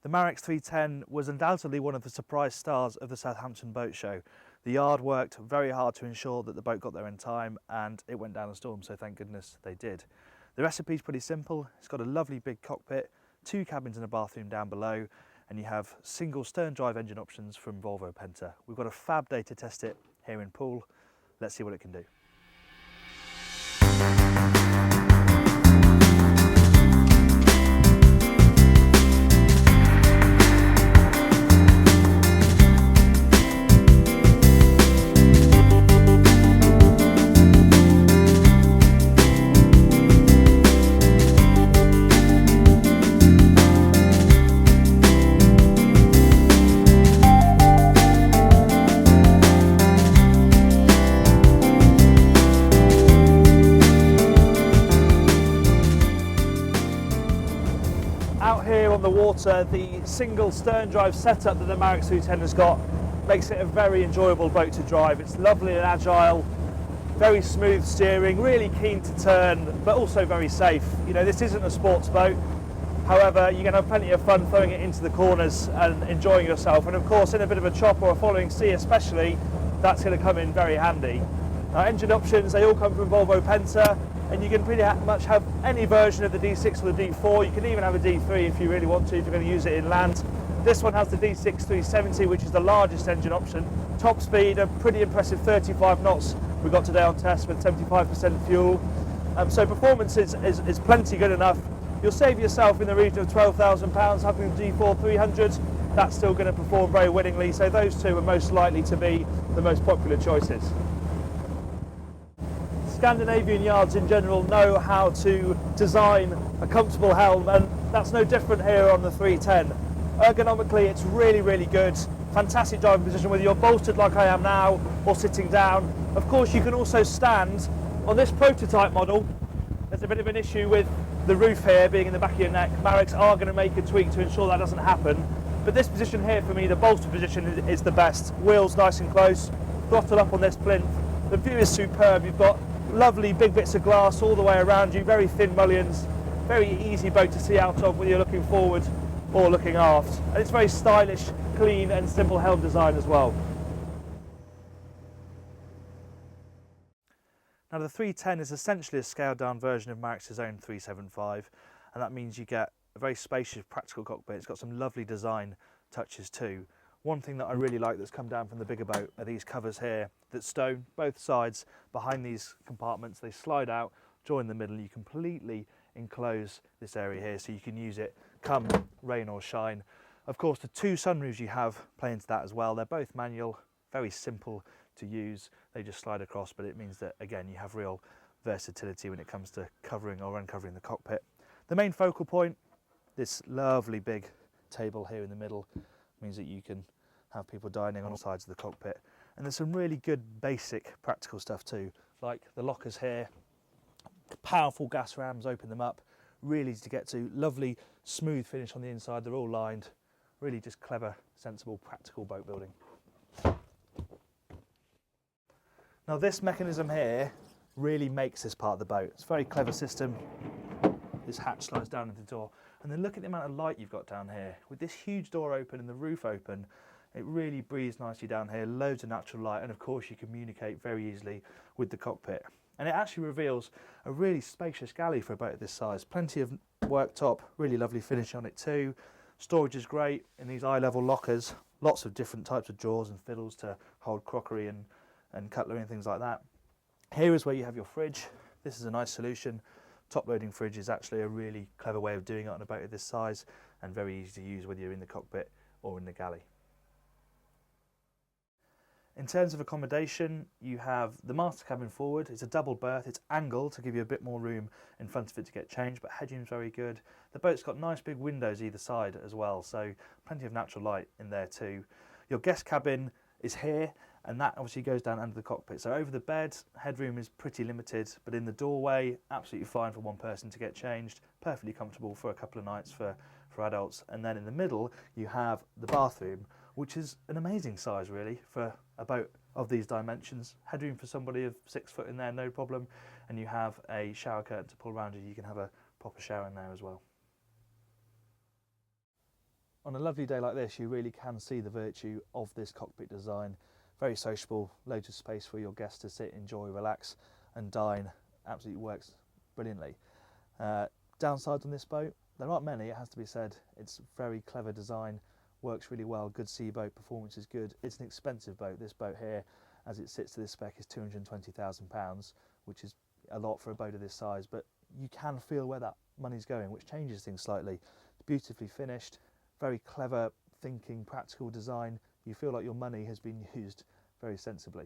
The Marex 310 was undoubtedly one of the surprise stars of the Southampton Boat Show. The yard worked very hard to ensure that the boat got there in time, and it went down a storm, so thank goodness they did. The recipe's pretty simple. It's got a lovely big cockpit, 2 cabins and a bathroom down below, and you have single stern drive engine options from Volvo Penta. We've got a fab day to test it here in Poole. Let's see what it can do. Out here on the water, the single stern drive setup that the Marex 310 has got makes it a very enjoyable boat to drive. It's lovely and agile, very smooth steering, really keen to turn, but also very safe. You know, this isn't a sports boat. However, you're going to have plenty of fun throwing it into the corners and enjoying yourself. And of course, in a bit of a chop or a following sea especially, that's going to come in very handy. Engine options, they all come from Volvo Penta, and you can pretty much have any version of the D6 or the D4. You can even have a D3 if you really want to, if you're going to use it inland. This one has the D6 370, which is the largest engine option. Top speed, a pretty impressive 35 knots we got today on test with 75% fuel. So performance is plenty good enough. You'll save yourself in the region of £12,000 having the D4 300. That's still going to perform very winningly, so those two are most likely to be the most popular choices. Scandinavian yards in general know how to design a comfortable helm, and that's no different here on the 310. Ergonomically, it's really, really good. Fantastic driving position, whether you're bolstered like I am now or sitting down. Of course, you can also stand. On this prototype model, there's a bit of an issue with the roof here being in the back of your neck. Marex are going to make a tweak to ensure that doesn't happen. But this position here, for me, the bolster position is the best. Wheels nice and close, throttle up on this plinth. The view is superb. You've got lovely big bits of glass all the way around you, very thin mullions, very easy boat to see out of whether you're looking forward or looking aft. And it's very stylish, clean and simple helm design as well. Now the 310 is essentially a scaled down version of Marex's own 375, and that means you get a very spacious practical cockpit. It's got some lovely design touches too. One thing that I really like that's come down from the bigger boat are these covers here that stow both sides behind these compartments. They slide out, join the middle. You completely enclose this area here so you can use it come rain or shine. Of course, the 2 sunroofs you have play into that as well. They're both manual, very simple to use. They just slide across, but it means that, again, you have real versatility when it comes to covering or uncovering the cockpit. The main focal point, this lovely big table here in the middle, means that you can have people dining on all sides of the cockpit. And there's some really good basic practical stuff too, like the lockers here, powerful gas rams, open them up, really easy to get to, lovely smooth finish on the inside, they're all lined, really just clever, sensible, practical boat building. Now this mechanism here really makes this part of the boat. It's a very clever system. This hatch slides down into the door. And then look at the amount of light you've got down here. With this huge door open and the roof open, it really breathes nicely down here, loads of natural light, and of course you communicate very easily with the cockpit. And it actually reveals a really spacious galley for a boat of this size. Plenty of worktop, really lovely finish on it too. Storage is great in these eye-level lockers. Lots of different types of drawers and fiddles to hold crockery and cutlery and things like that. Here is where you have your fridge. This is a nice solution. Top loading fridge is actually a really clever way of doing it on a boat of this size and very easy to use whether you're in the cockpit or in the galley. In terms of accommodation, you have the master cabin forward. It's a double berth, it's angled to give you a bit more room in front of it to get changed, but headroom's very good. The boat's got nice big windows either side as well, so plenty of natural light in there too. Your guest cabin is here, and that obviously goes down under the cockpit. So over the bed, headroom is pretty limited, but in the doorway, absolutely fine for one person to get changed, perfectly comfortable for a couple of nights for adults. And then in the middle, you have the bathroom, which is an amazing size really for a boat of these dimensions. Headroom for somebody of 6 foot in there, no problem. And you have a shower curtain to pull around you. You can have a proper shower in there as well. on a lovely day like this, you really can see the virtue of this cockpit design. Very sociable, loads of space for your guests to sit, enjoy, relax and dine. Absolutely works brilliantly. Downsides on this boat, there aren't many, it has to be said. It's very clever design, works really well, good sea boat, performance is good. It's an expensive boat. This boat here, as it sits to this spec, is £220,000, which is a lot for a boat of this size, but you can feel where that money's going, which changes things slightly. It's beautifully finished, very clever thinking, practical design. You feel like your money has been used very sensibly.